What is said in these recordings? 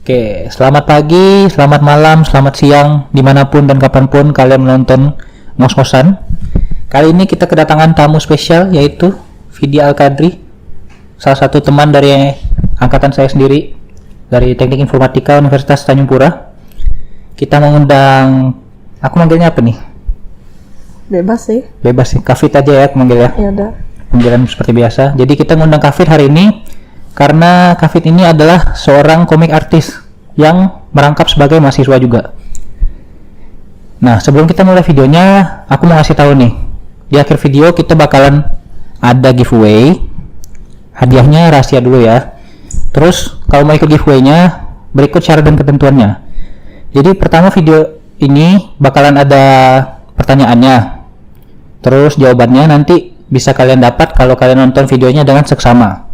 Oke, selamat pagi, selamat malam, selamat siang, dimanapun dan kapanpun kalian menonton ngos-ngosan. Kali ini kita kedatangan tamu spesial, yaitu Vidya Al-Qadri, salah satu teman dari angkatan saya sendiri, dari Teknik Informatika Universitas Tanjung Pura. Kita mengundang, aku manggilnya apa nih? Bebas sih. Bebas sih, Kak Fit aja ya aku manggil ya. Ya udah. Panggilan seperti biasa. Jadi kita ngundang Kak Fit hari ini karena Kak Fit ini adalah seorang komik artis yang merangkap sebagai mahasiswa juga. Nah, sebelum kita mulai videonya, aku mau ngasih tahu nih. Di akhir video kita bakalan ada giveaway. Hadiahnya rahasia dulu ya. Terus kalau mau ikut giveaway-nya, berikut syarat dan ketentuannya. Jadi pertama video ini bakalan ada pertanyaannya. Terus jawabannya nanti bisa kalian dapat kalau kalian nonton videonya dengan seksama.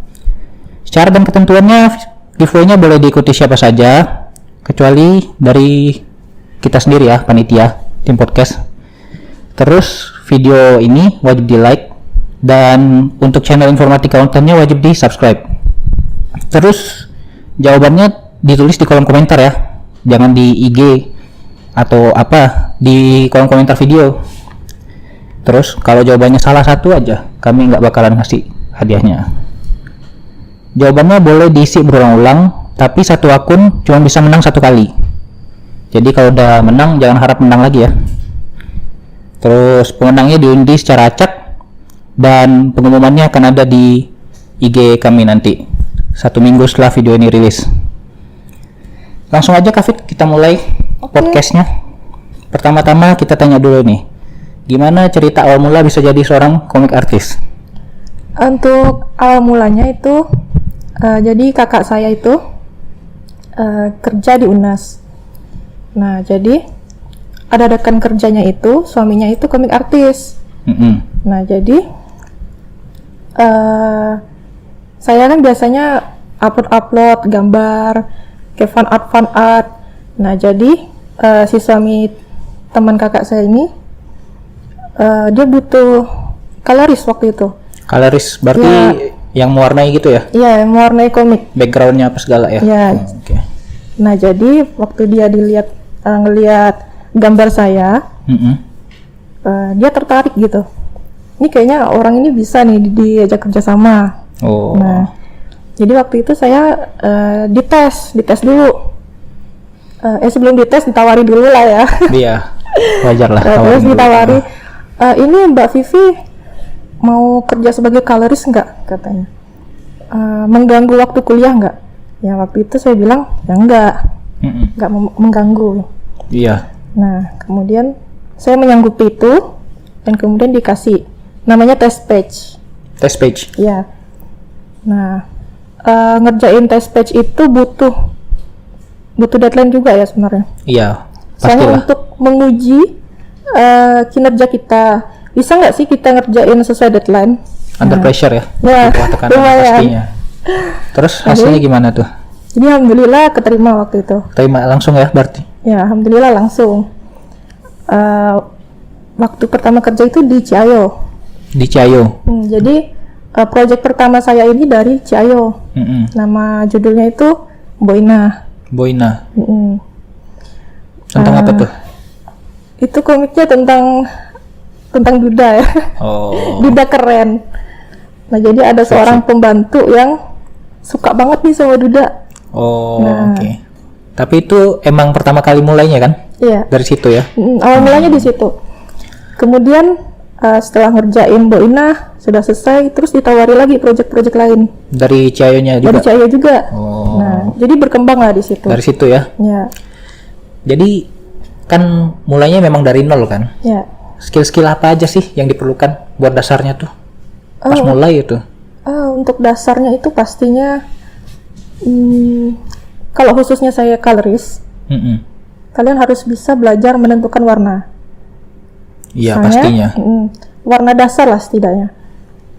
Syarat dan ketentuannya, giveaway-nya boleh diikuti siapa saja, kecuali dari kita sendiri ya, panitia, tim podcast. Terus video ini wajib di like, dan untuk channel Informatika kontennya wajib di subscribe. Terus jawabannya ditulis di kolom komentar ya, jangan di IG atau apa, di kolom komentar video. Terus kalau jawabannya salah satu aja, kami nggak bakalan ngasih hadiahnya. Jawabannya boleh diisi berulang-ulang, tapi satu akun cuma bisa menang satu kali. Jadi kalau udah menang, jangan harap menang lagi ya. Terus pemenangnya diundi secara acak, dan pengumumannya akan ada di IG kami nanti 1 minggu setelah video ini rilis. Langsung aja Kak Fit, kita mulai podcastnya. Pertama-tama kita tanya dulu nih, gimana cerita awal mula bisa jadi seorang komik artis? Untuk awal mulanya itu jadi kakak saya itu kerja di UNAS. Nah, jadi ada rekan kerjanya itu, suaminya itu komik artis. Nah, jadi saya kan biasanya upload gambar, kayak fan art. Nah, jadi si suami teman kakak saya ini dia butuh coloris waktu itu. Coloris berarti yang mewarnai gitu ya? Iya, mewarnai komik. Backgroundnya apa segala ya? Iya. Okay. Nah, jadi waktu dia ngelihat gambar saya, dia tertarik gitu. Ini kayaknya orang ini bisa nih diajak kerjasama. Oh. Nah, jadi waktu itu saya dites dulu. Sebelum dites ditawari dulu lah ya. Iya, wajar lah. Terus ditawari, ini Mbak Vivi mau kerja sebagai coloris nggak, katanya. Mengganggu waktu kuliah nggak? Ya waktu itu saya bilang ya nggak mengganggu. Iya. Nah, kemudian saya menyanggupi itu, dan kemudian dikasih namanya test page. Test page. Ya. Nah, ngerjain test page itu butuh deadline juga ya sebenarnya. Iya. Soalnya Pastilah. untuk menguji kinerja kita, bisa nggak sih kita ngerjain sesuai deadline? Under pressure ya? Ya, tekanan pastinya. Terus hasilnya gimana tuh? Jadi alhamdulillah keterima waktu itu. Terima langsung ya berarti? Ya, alhamdulillah langsung. Waktu pertama kerja itu di Ciayo. Di Ciayo? Jadi proyek pertama saya ini dari Ciayo. Nama judulnya itu Boina. Boina. Tentang apa tuh? Itu komiknya tentang Duda ya. Oh. Duda keren. Nah, jadi ada seorang pembantu yang suka banget nih sama Duda. Oh, oke. Tapi itu emang pertama kali mulainya kan? Iya. Dari situ ya? Awal mulanya di situ. Kemudian setelah ngerjain Boina sudah selesai, terus ditawari lagi proyek-proyek lain. Dari Ciayonya juga? Dari Ciayo juga. Oh. Nah, jadi berkembang lah di situ. Dari situ ya? Ya. Jadi kan mulainya memang dari nol kan? Ya. Skill-skill apa aja sih yang diperlukan buat dasarnya tuh? Pas mulai itu? Untuk dasarnya itu pastinya, kalau khususnya saya coloris, kalian harus bisa belajar menentukan warna. Iya, pastinya. Warna dasar lah setidaknya.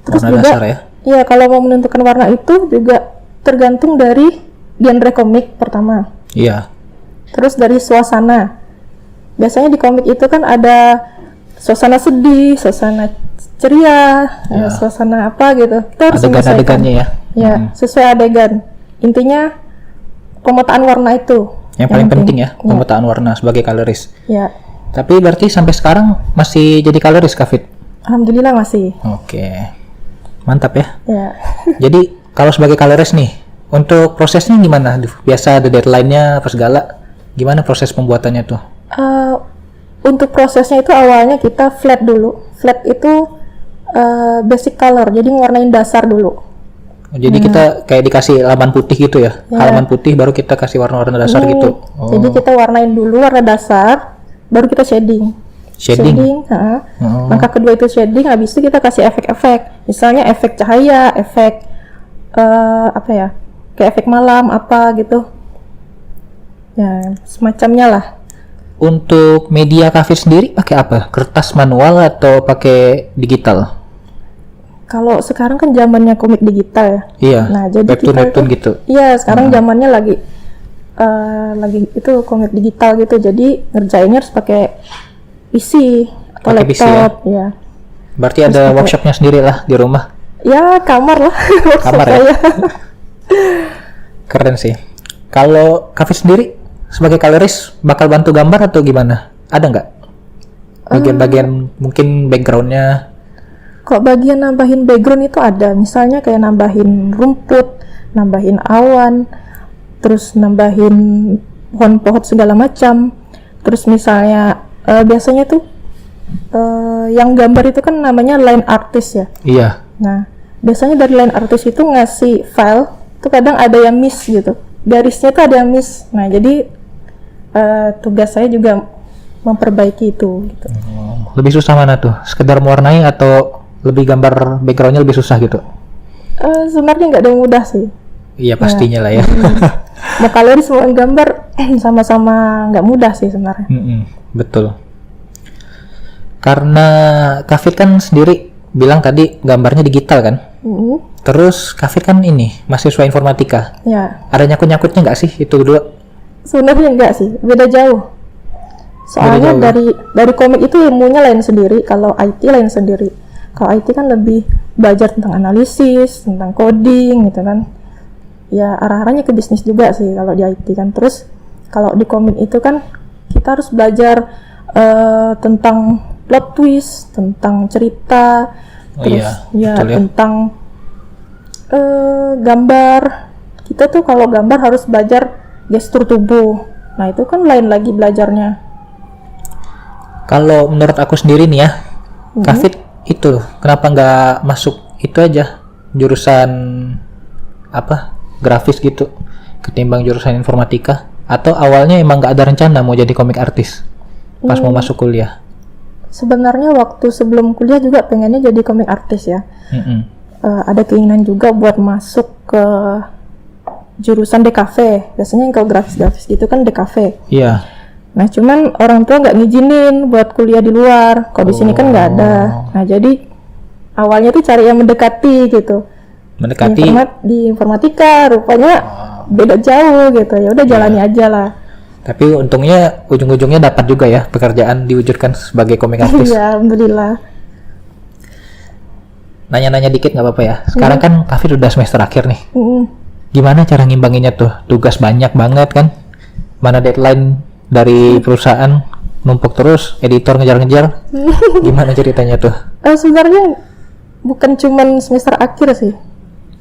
Terus warna juga, dasar ya? Iya, kalau mau menentukan warna itu juga tergantung dari genre komik pertama. Iya. Terus dari suasana. Biasanya di komik itu kan ada suasana sedih, suasana ceria, suasana apa gitu. Kita harus adegan-adegannya ya. Ya, sesuai adegan. Intinya pemetaan warna itu. Yang paling penting ya, pemetaan warna sebagai coloris. Ya. Tapi berarti sampai sekarang masih jadi coloris Kak Fit? Alhamdulillah masih. Oke. Mantap ya. Ya. Jadi kalau sebagai coloris nih, untuk prosesnya gimana? Biasa ada deadline-nya apa segala? Gimana proses pembuatannya tuh? Untuk prosesnya itu awalnya kita flat dulu. Flat itu basic color, jadi ngewarnain dasar dulu. Jadi kita kayak dikasih halaman putih gitu ya? Halaman putih baru kita kasih warna-warna dasar gitu? Jadi kita warnain dulu warna dasar, baru kita shading. Langkah kedua itu shading, habis itu kita kasih efek-efek. Misalnya efek cahaya, efek apa ya? Kayak efek malam apa gitu. Ya, semacamnya lah. Untuk media Kak Fit sendiri pakai apa? Kertas manual atau pakai digital? Kalau sekarang kan zamannya komik digital ya. Iya. Nah, jadi webtoon gitu. Iya, sekarang zamannya lagi itu komik digital gitu. Jadi ngerjainnya harus pakai PC atau Pakai laptop, PC ya. Berarti ada workshopnya sendiri lah di rumah. Ya, kamar lah. Kamar ya. Keren sih. Kalau Kak Fit sendiri sebagai coloris bakal bantu gambar atau gimana? Ada nggak? Bagian-bagian mungkin backgroundnya? Kok bagian nambahin background itu ada, misalnya kayak nambahin rumput, nambahin awan, terus nambahin pohon-pohon segala macam. Terus misalnya biasanya tuh yang gambar itu kan namanya line artist ya. Iya. Nah, biasanya dari line artist itu ngasih file, tuh kadang ada yang miss gitu. Garisnya tuh ada yang miss. Nah, jadi tugas saya juga memperbaiki itu gitu. Lebih susah mana tuh? Sekedar mewarnai atau lebih gambar backgroundnya lebih susah gitu? Sebenarnya nggak ada yang mudah sih. Iya pastinya lah ya. Mau coloris mau gambar sama-sama nggak mudah sih sebenarnya. Betul. Karena Kak Fit kan sendiri bilang tadi gambarnya digital kan? Terus Kak Fit kan ini mahasiswa informatika. Ya. Ada nyangkut-nyangkutnya nggak sih itu dulu? Sebenarnya enggak sih, beda jauh. Soalnya dari komik itu ilmunya lain sendiri, kalau IT lain sendiri. Kalau IT kan lebih belajar tentang analisis, tentang coding gitu kan. Ya arah-arahnya ke bisnis juga sih kalau di IT kan. Terus kalau di komik itu kan kita harus belajar tentang plot twist, tentang cerita, terus tentang gambar. Kita tuh kalau gambar harus belajar gestur tubuh. Nah itu kan lain lagi belajarnya. Kalau menurut aku sendiri nih ya, Kak Fit itu kenapa nggak masuk itu aja jurusan apa grafis gitu ketimbang jurusan informatika? Atau awalnya emang nggak ada rencana mau jadi komik artis pas mau masuk kuliah? Sebenarnya waktu sebelum kuliah juga pengennya jadi komik artis ya. Ada keinginan juga buat masuk ke jurusan DKV. Biasanya kalau grafis-grafis gitu kan DKV. Iya. Nah cuman orang tua nggak ngizinin buat kuliah di luar. Kalau di sini kan nggak ada. Nah jadi awalnya tuh cari yang mendekati gitu. Mendekati di informatika, rupanya beda jauh gitu. Ya udah jalani aja lah. Tapi untungnya ujung-ujungnya dapat juga ya pekerjaan diwujudkan sebagai komik artis. Iya, alhamdulillah. Nanya-nanya dikit nggak apa-apa ya. Sekarang kan Kak Fit udah semester akhir nih. Gimana cara ngimbanginnya tuh? Tugas banyak banget kan? Mana deadline dari perusahaan numpuk terus, editor ngejar-ngejar. Gimana ceritanya tuh? Sebenarnya bukan cuman semester akhir sih.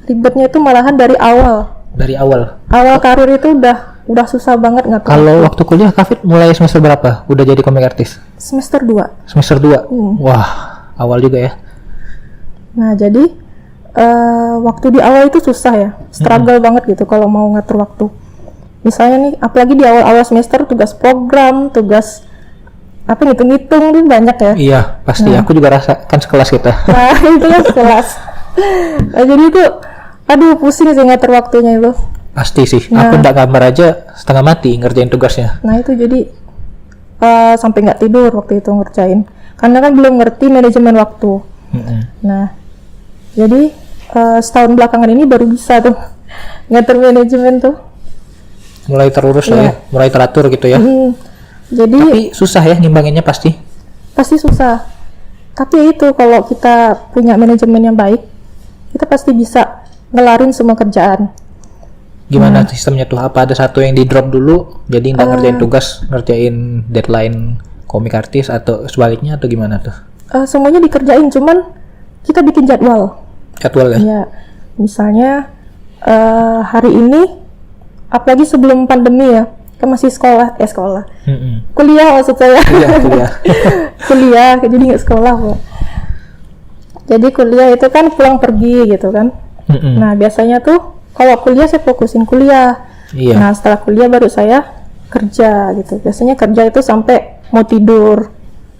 Ribetnya itu malahan dari awal. Dari awal. Awal karir itu udah susah banget ngatur. Kalau waktu kuliah Kak Fit mulai semester berapa? Udah jadi komik artis? Semester 2. Semester 2. Wah, awal juga ya. Nah, jadi waktu di awal itu susah ya. Struggle banget gitu kalau mau ngatur waktu. Misalnya nih, apalagi di awal-awal semester tugas program, tugas apa ngitung-ngitung tuh banyak ya. Iya, pasti. Aku juga rasakan sekelas kita. Nah, itu kan sekelas. Nah, jadi itu aduh pusing sih ngatur waktunya itu. Pasti sih. Aku nggak gambar aja setengah mati ngerjain tugasnya. Nah, itu jadi sampai nggak tidur waktu itu ngerjain. Karena kan belum ngerti manajemen waktu. Nah, jadi setahun belakangan ini baru bisa tuh ngatur manajemen tuh. Mulai terurus lah ya, mulai teratur gitu ya. Jadi tapi susah ya ngimbanginnya pasti susah. Tapi itu kalau kita punya manajemen yang baik, kita pasti bisa ngelarin semua kerjaan. Gimana sistemnya tuh? Apa ada satu yang di drop dulu, jadi nggak ngerjain tugas, ngerjain deadline komik artis, atau sebaliknya, atau gimana tuh? Semuanya dikerjain, cuman kita bikin jadwal. Jadwal ya? Ya, misalnya hari ini, apalagi sebelum pandemi ya, kan masih sekolah, kuliah maksud saya. Iya, kuliah. Kuliah, jadi nggak sekolah kok. Jadi kuliah itu kan pulang pergi gitu kan. Nah biasanya tuh kalau kuliah saya fokusin kuliah. Iya. Nah setelah kuliah baru saya kerja gitu. Biasanya kerja itu sampai mau tidur.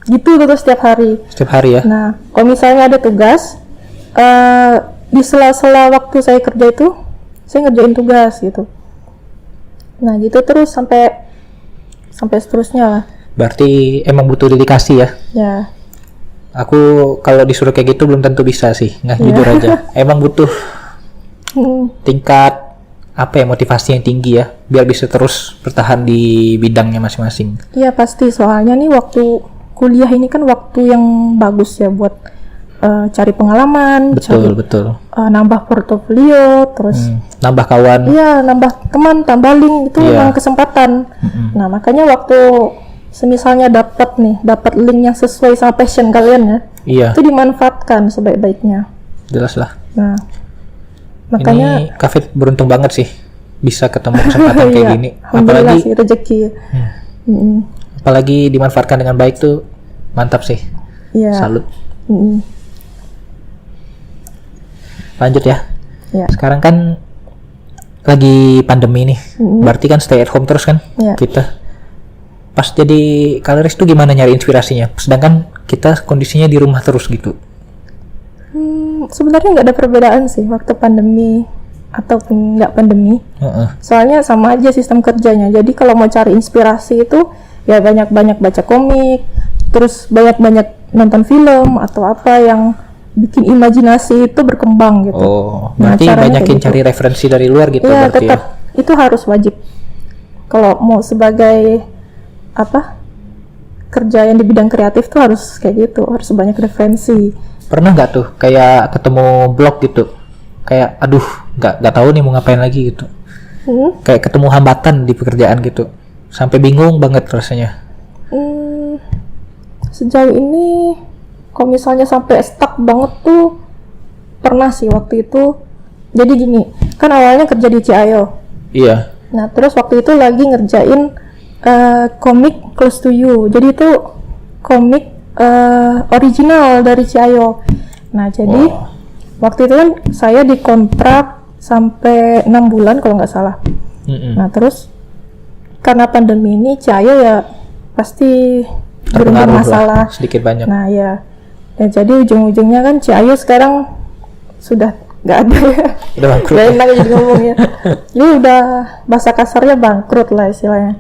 Gitu terus setiap hari. Setiap hari ya? Nah kalau misalnya ada tugas, di sela-sela waktu saya kerja itu saya ngerjain tugas gitu. Nah gitu terus sampai seterusnya lah. Berarti emang butuh dedikasi ya? Ya. Aku kalau disuruh kayak gitu belum tentu bisa sih, nggak jujur aja. Emang butuh tingkat apa ya, motivasi yang tinggi ya, biar bisa terus bertahan di bidangnya masing-masing. Iya pasti, soalnya nih waktu kuliah ini kan waktu yang bagus ya buat cari pengalaman, Betul. nambah portofolio, terus Nambah kawan. iya nambah teman, tambah link itu memang kesempatan. Nah makanya waktu semisalnya dapat link yang sesuai sama passion kalian ya, Iya. itu dimanfaatkan sebaik-baiknya. Jelas lah. Nah makanya Ini Kafit beruntung banget sih bisa ketemu kesempatan kayak iya, gini. alhamdulillah sih rezeki. Apalagi dimanfaatkan dengan baik tuh mantap sih. Iya. Salut. Lanjut ya. Iya. Sekarang kan lagi pandemi nih, berarti kan stay at home terus kan kita. Pas jadi kaleris tuh gimana nyari inspirasinya? Sedangkan kita kondisinya di rumah terus gitu. Sebenarnya nggak ada perbedaan sih waktu pandemi ataupun nggak pandemi. Soalnya sama aja sistem kerjanya. Jadi kalau mau cari inspirasi itu ya banyak-banyak baca komik, terus banyak-banyak nonton film atau apa yang bikin imajinasi itu berkembang gitu. Oh, Nah, berarti caranya banyakin kayak cari referensi dari luar gitu Iya, berarti tetap ya. itu harus wajib. Kalau mau sebagai kerja yang di bidang kreatif tuh harus kayak gitu, harus banyak referensi. Pernah nggak tuh kayak ketemu blog gitu? Kayak aduh, nggak tahu nih mau ngapain lagi gitu. Kayak ketemu hambatan di pekerjaan gitu. Sampai bingung banget rasanya. Sejauh ini kalau misalnya sampai stuck banget tuh pernah sih waktu itu. Jadi gini, kan awalnya kerja di Ciayo. Iya. Nah terus waktu itu lagi ngerjain komik Close to You. Jadi itu komik original dari Ciayo. Nah jadi waktu itu kan saya dikontrak sampai 6 bulan kalau nggak salah. Nah terus karena pandemi ini Ciayo ya pasti bermasalah sedikit banyak. Nah ya, dan jadi ujung-ujungnya kan Ciayo sekarang sudah nggak ada ya. Udah bangkrut. Gak enak jadi ngomongnya. Ini udah bahasa kasarnya bangkrut lah istilahnya.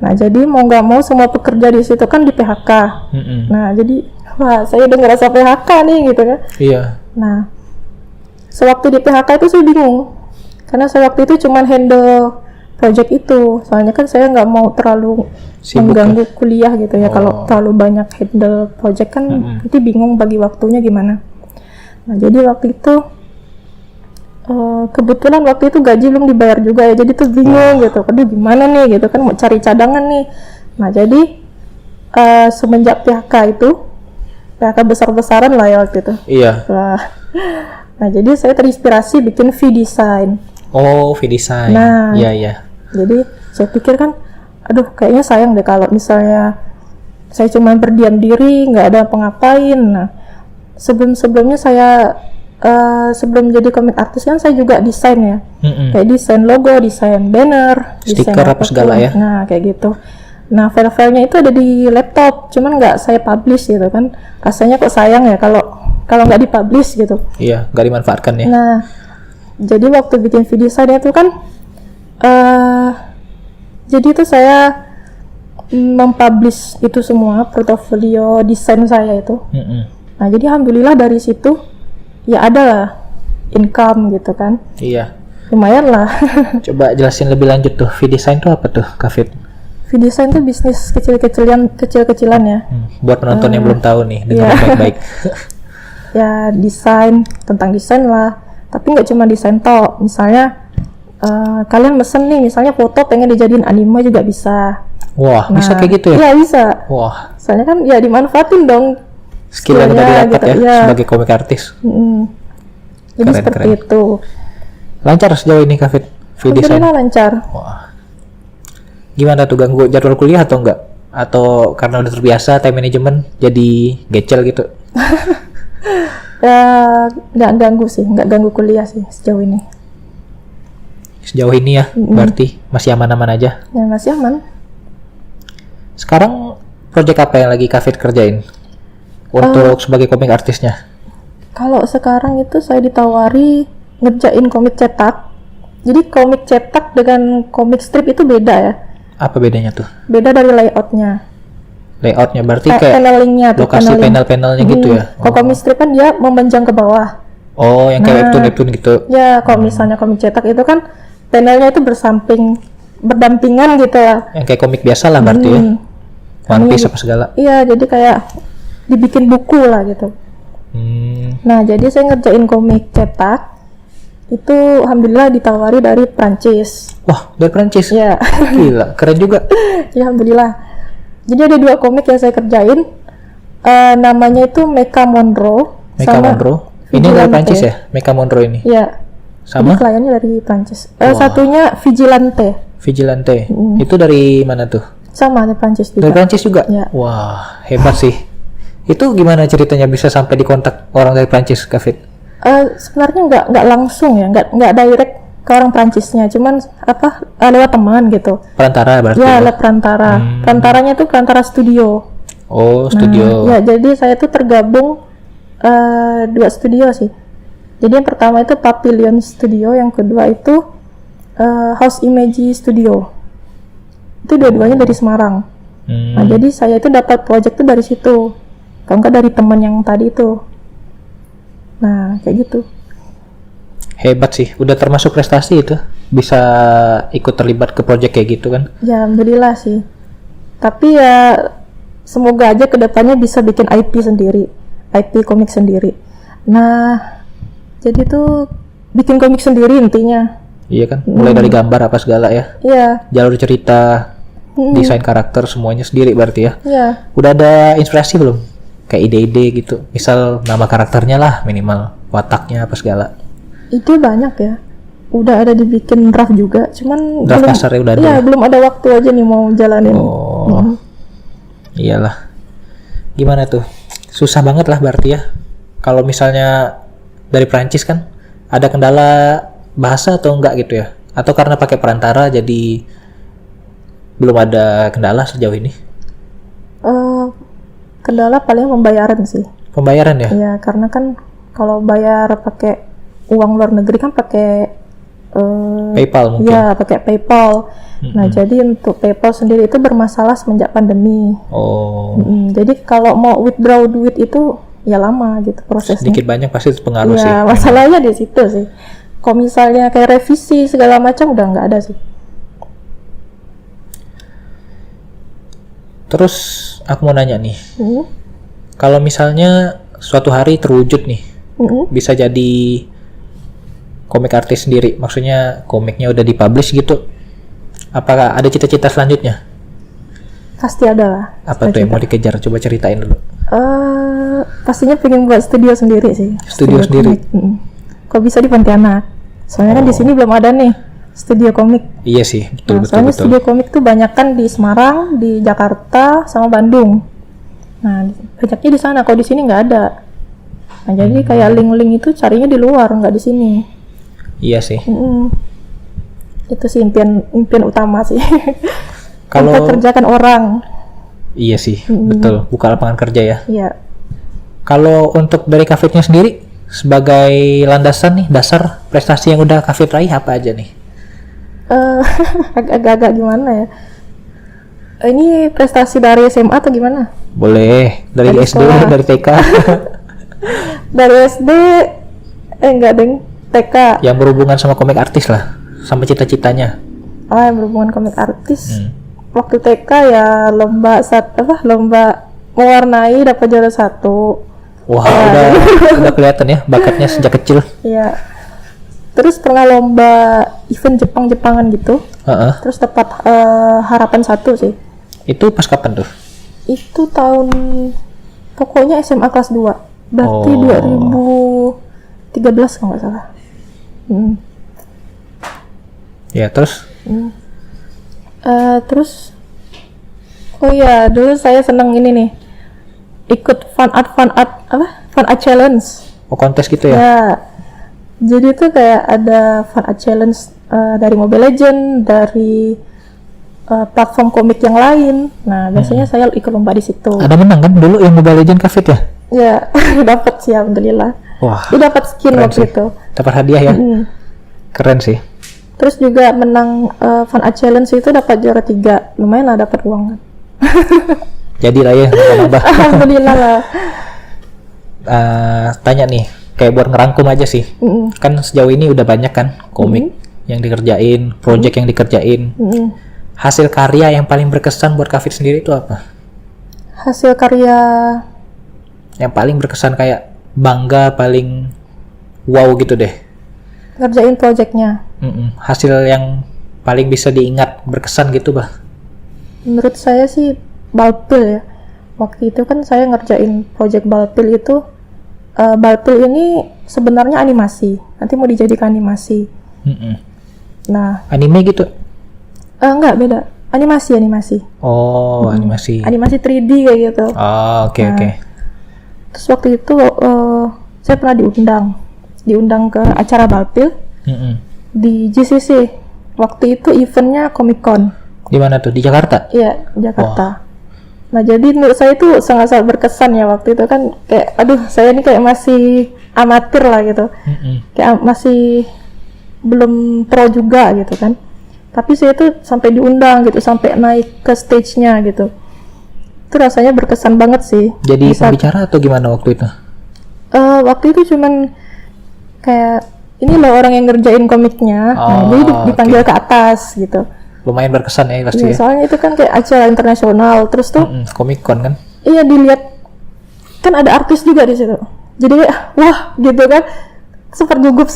Nah jadi mau nggak mau semua pekerja di situ kan di PHK. Nah jadi wah saya udah ngerasa PHK nih gitu kan. Iya. Nah sewaktu di PHK itu saya bingung karena saya waktu itu cuman handle project itu, soalnya kan saya nggak mau terlalu Sibuk mengganggu kuliah gitu ya. Kalau terlalu banyak handle project kan nanti bingung bagi waktunya gimana. Nah jadi waktu itu kebetulan waktu itu gaji belum dibayar juga ya, jadi tuh bingung gitu, aduh gimana nih gitu kan, mau cari cadangan nih. Nah jadi semenjak PHK itu, PHK besar-besaran lah ya waktu itu. Iya. Nah jadi saya terinspirasi bikin V-Design. Oh, V-Design. Nah, iya. Jadi saya pikir kan, aduh kayaknya sayang deh kalau misalnya saya cuma berdiam diri, nggak ada apa-ngapain. Nah sebelum-sebelumnya saya sebelum jadi komik artis kan saya juga desain ya, kayak desain logo, desain banner, Stiker desain apa segala ya. Nah kayak gitu. Nah file-filenya itu ada di laptop, cuman nggak saya publish gitu kan. Rasanya kok sayang ya kalau nggak dipublish gitu. Iya, nggak dimanfaatkan ya. Nah jadi waktu bikin video desain itu kan jadi itu saya mempublish itu semua portofolio desain saya itu. Nah jadi alhamdulillah dari situ ya ada lah income gitu kan. Iya. Lumayan lah. Coba jelasin lebih lanjut tuh, V-Design tuh apa tuh, Kafit? V-Design tuh bisnis kecil-kecilan ya. Buat penonton yang belum tahu nih, dengar iya. baik-baik. Ya desain, tentang desain lah. Tapi nggak cuma desain toh. Misalnya kalian mesen nih, misalnya foto pengen dijadiin anime juga bisa. Wah, bisa kayak gitu ya? Iya bisa. Wah, Soalnya kan ya dimanfaatin dong skill yang udah skillnya didapat gitu, ya iya. sebagai komik artis. Jadi Keren, seperti keren. itu. Lancar sejauh ini Kak Fit, video design. Alhamdulillah lancar. Wah. Gimana tuh, ganggu jadwal kuliah atau enggak? Atau karena udah terbiasa time management jadi gecel gitu? Ya nggak ganggu sih, nggak ganggu kuliah sih sejauh ini. Sejauh ini ya, berarti masih aman-aman aja. Ya masih aman. Sekarang project apa yang lagi Kak Fit kerjain? Untuk sebagai komik artisnya? Kalau sekarang itu saya ditawari ngerjain komik cetak. Jadi komik cetak dengan komik strip itu beda ya. Apa bedanya tuh? Beda dari layoutnya. Layoutnya berarti kayak Panelingnya tuh. lokasi paneling. panel-panelnya gitu ya? Kalau komik strip kan dia memanjang ke bawah. Oh, yang kayak webtoon gitu. Ya, kalau misalnya komik cetak itu kan panelnya itu berdampingan gitu lah. Yang kayak komik biasa lah berarti ya? One Piece apa segala. Iya, jadi kayak dibikin buku lah gitu. Nah, jadi saya ngerjain komik cetak. Itu alhamdulillah ditawari dari Prancis. Wah, dari Prancis? Ya, Gila, keren juga. ya alhamdulillah. Jadi ada 2 komik yang saya kerjain. Namanya itu Mecha Monroe. Mecha sama Monroe. Ini dari Vigilante. Prancis ya? Mecha Monroe ini? Iya. Sama? Jadi kliennya dari Prancis. Satunya Vigilante. Vigilante. Itu dari mana tuh? Sama dari Prancis juga. Dari Prancis juga? Ya. Wah, hebat sih. Itu gimana ceritanya bisa sampai dikontak orang dari Prancis, Kak Fit? Sebenarnya nggak langsung ya, nggak direct ke orang Prancisnya, cuman lewat teman gitu. Perantara berarti? Ya, Ya? lewat perantara. Perantaranya itu perantara studio. Oh, studio. Ya, jadi saya tuh tergabung 2 studio sih. Jadi yang pertama itu Papillon Studio, yang kedua itu House Image Studio. Itu dua-duanya dari Semarang. Nah, jadi saya itu dapat project tuh dari situ. Kalau nggak dari teman yang tadi itu. Nah, kayak gitu. Hebat sih, udah termasuk prestasi itu. Bisa ikut terlibat ke project kayak gitu kan? Ya, alhamdulillah sih. Tapi ya semoga aja kedepannya bisa bikin IP sendiri, IP komik sendiri. Nah, jadi tuh bikin komik sendiri intinya. Iya kan? Mulai dari gambar apa segala ya? Iya, Jalur cerita, desain karakter semuanya sendiri berarti ya? iya. Udah ada inspirasi belum? Kayak ide-ide gitu. Misal nama karakternya lah minimal, wataknya apa segala. Itu banyak ya. Udah ada dibikin draft juga, cuman Draft kasarnya udah ada Iya, ya? belum ada waktu aja nih mau jalanin. Oh, iyalah. Gimana tuh? Susah banget lah berarti ya. Kalau misalnya dari Prancis kan, ada kendala bahasa atau enggak gitu ya? Atau karena pakai perantara jadi belum ada kendala sejauh ini? Kendala paling pembayaran sih. Pembayaran ya? Iya, karena kan kalau bayar pakai uang luar negeri kan pakai PayPal mungkin? Iya, pakai PayPal. Nah, jadi untuk PayPal sendiri itu bermasalah semenjak pandemi. Oh, Jadi kalau mau withdraw duit itu ya lama gitu prosesnya. sedikit banyak pasti pengaruh sih. Ya, masalahnya di situ sih. Kalau misalnya kayak revisi segala macam udah nggak ada sih. Terus aku mau nanya nih, Hmm. kalau misalnya suatu hari terwujud nih, bisa jadi komik artis sendiri, maksudnya komiknya udah dipublish gitu, apakah ada cita-cita selanjutnya? Pasti ada lah. Apa tuh yang mau dikejar? Coba ceritain dulu. Pastinya pengen buat studio sendiri sih. Studio sendiri? Kok bisa di Pontianak? Soalnya kan di sini belum ada nih studio komik. Iya sih, betul. Soalnya studio komik tuh banyak kan di Semarang, di Jakarta, sama Bandung. Nah, banyaknya di sana. Kalau di sini nggak ada. Nah, jadi kayak link-link itu carinya di luar, nggak di sini. Iya sih. Itu sih impian utama sih. Kalau Kita kerjakan orang. iya sih, betul. Buka lapangan kerja ya. Iya. Kalau untuk dari Kak Fitnya sendiri, sebagai landasan nih, dasar prestasi yang udah Kak Fit raih apa aja nih? Agak-agak gimana ya? Ini prestasi dari SMA atau gimana? Boleh, dari Dari SD, sekolah. dari TK, Dari SD, enggak deng, TK. yang berhubungan sama komik artis lah, sama cita-citanya. Yang berhubungan komik artis. Waktu TK ya lomba mewarnai dapat juara 1. Wah, udah kelihatan ya bakatnya sejak kecil. Iya. Terus pernah lomba event Jepang-Jepangan gitu. Heeh. Terus dapat harapan 1 sih. Itu pas kapan tuh? Itu tahun pokoknya SMA kelas 2. Berarti Oh. 2013 kalau nggak salah. Ya, terus? Terus oh iya, dulu saya seneng ini nih. Ikut fun art challenge. Oh, kontes gitu ya? Ya. Jadi tuh kayak ada fun art challenge dari Mobile Legend, dari platform komik yang lain. Nah, biasanya saya ikut lomba di situ. Ada menang kan dulu yang Mobile Legend Kafit ya? Ya, dapat sih alhamdulillah. Wah, Dia dapat skin keren waktu sih. itu. Dapat hadiah ya? Keren sih. Terus juga menang fun art challenge itu dapat juara 3. Lumayan lah dapat uang kan. Jadi lah ya, nambah. Alhamdulillah lah. Tanya nih, kayak buat ngerangkum aja sih. Kan sejauh ini udah banyak kan komik yang dikerjain, project yang dikerjain. Hasil karya yang paling berkesan buat Kafit sendiri itu apa? Hasil karya Yang paling berkesan kayak bangga, paling wow gitu deh. ngerjain projectnya. Hasil yang paling bisa diingat, berkesan gitu bah. Menurut saya sih Balpil ya. Waktu itu kan saya ngerjain project Balpil itu. Balpil ini sebenarnya animasi. Nanti mau dijadikan animasi. Nah, Anime gitu? enggak beda. Animasi. Oh, animasi. Animasi 3D kayak gitu. Oh, oke. Terus waktu itu saya pernah diundang ke acara Balpil di GCC. Waktu itu eventnya Comic Con. Di mana tuh? Di Jakarta? Iya, Jakarta. Nah, jadi menurut saya itu sangat-sangat berkesan ya waktu itu kan kayak aduh, saya ini kayak masih amatir lah gitu. Kayak masih belum pro juga gitu kan. Tapi saya tuh sampai diundang gitu, sampai naik ke stage-nya gitu. Itu rasanya berkesan banget sih. Jadi pembicara atau gimana waktu itu? Waktu itu cuman kayak ini loh orang yang ngerjain komiknya. Nah, jadi dipanggil ke atas gitu. Lumayan berkesan ya pasti Ya, ya. soalnya itu kan kayak acara internasional, terus tuh Comic Con kan? iya dilihat kan ada artis juga di situ. Jadi kayak, wah gitu kan. Sempat gugup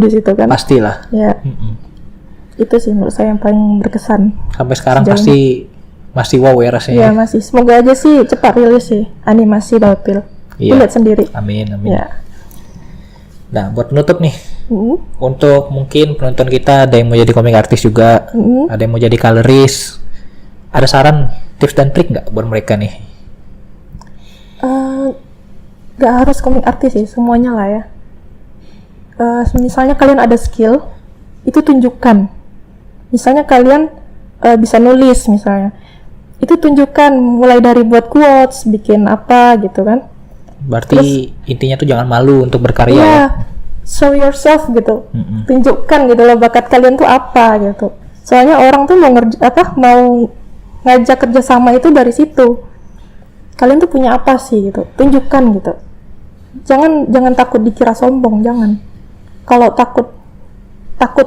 di situ kan. Pastilah. Ya. Itu sih menurut saya yang paling berkesan. Sampai sekarang Sejauh pasti masih wow ya rasanya. Iya masih. Semoga aja sih cepat rilis sih animasi Balpil. Iya. Lihat sendiri. Amin. Ya. Nah, buat penutup nih, untuk mungkin penonton kita ada yang mau jadi komik artis juga, ada yang mau jadi colorist. Ada saran, tips dan trik nggak buat mereka nih? Gak harus komik artis sih, semuanya lah ya. Misalnya kalian ada skill, itu tunjukkan. Misalnya kalian bisa nulis misalnya, itu tunjukkan mulai dari buat quotes, bikin apa gitu kan. Berarti intinya tuh jangan malu untuk berkarya ya. Iya, show yourself gitu. Tunjukkan gitu loh bakat kalian tuh apa gitu. Soalnya orang tuh mau ngajak kerjasama itu dari situ. Kalian tuh punya apa sih gitu. Tunjukkan gitu. Jangan takut dikira sombong, jangan. Kalau takut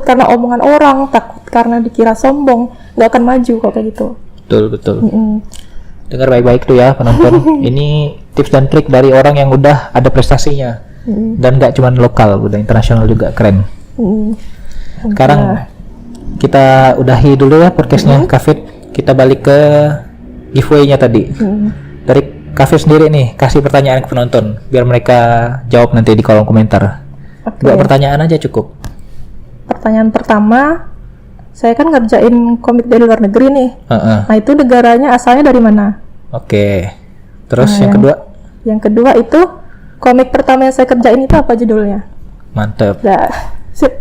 karena omongan orang, takut karena dikira sombong, nggak akan maju kok kayak gitu. Betul. Dengar baik-baik tuh ya penonton. Ini tips dan trik dari orang yang udah ada prestasinya. Dan nggak cuma lokal, udah internasional juga, keren. Sekarang kita udahi dulu ya podcastnya Kafit. Kita balik ke giveaway-nya tadi. Dari Kafit sendiri nih, kasih pertanyaan ke penonton biar mereka jawab nanti di kolom komentar. Oke. 2 pertanyaan aja cukup. Pertanyaan pertama, saya kan ngerjain komik dari luar negeri nih. Nah, itu negaranya asalnya dari mana? Oke. Terus yang kedua? Yang kedua itu komik pertama yang saya kerjain itu apa judulnya? Mantep. Nah, sip.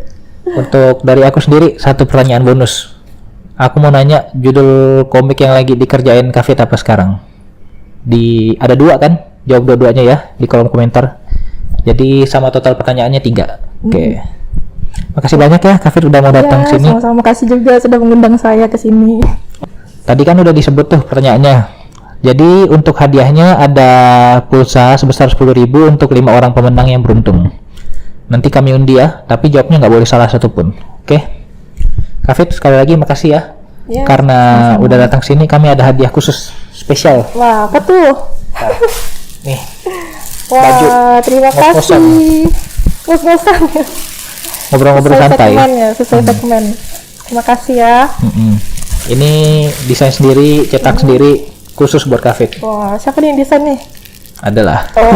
Untuk dari aku sendiri, 1 pertanyaan bonus. Aku mau nanya judul komik yang lagi dikerjain Kafit apa sekarang? Ada 2 kan? Jawab dua-duanya ya di kolom komentar. Jadi sama total pertanyaannya 3. Oke. Makasih banyak ya Kafit udah mau datang sini. Sama-sama, kasih juga sudah mengundang saya ke sini. Tadi kan udah disebut tuh pertanyaannya. Jadi untuk hadiahnya ada pulsa sebesar 10.000 untuk 5 orang pemenang yang beruntung. Nanti kami undi ya, tapi jawabnya nggak boleh salah satupun. Oke? Kafit sekali lagi makasih ya. Ya, Karena udah datang sini, kami ada hadiah khusus spesial. Wah, apa tuh? Nih, Wah, baju terima ngos-ngosan. kasih. Ngos-ngosan. ngobrol-ngobrol sesuai santai. segmen ya, sesuai segmen. Terima kasih ya. Ini desain sendiri, cetak sendiri, khusus buat Kafit. Wah, siapa nih yang desain nih? Adalah. Oh.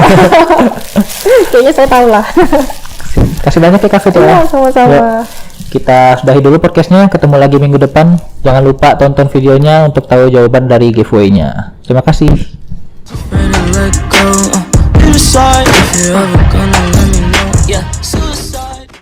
Kayaknya saya tahu lah. Kasih banyak ya Kafit ya. Iya, sama-sama. Yuk, kita sudahi dulu podcastnya. Ketemu lagi minggu depan. Jangan lupa tonton videonya untuk tahu jawaban dari giveaway-nya. Terima kasih. Ready to let go, you decide if you're ever gonna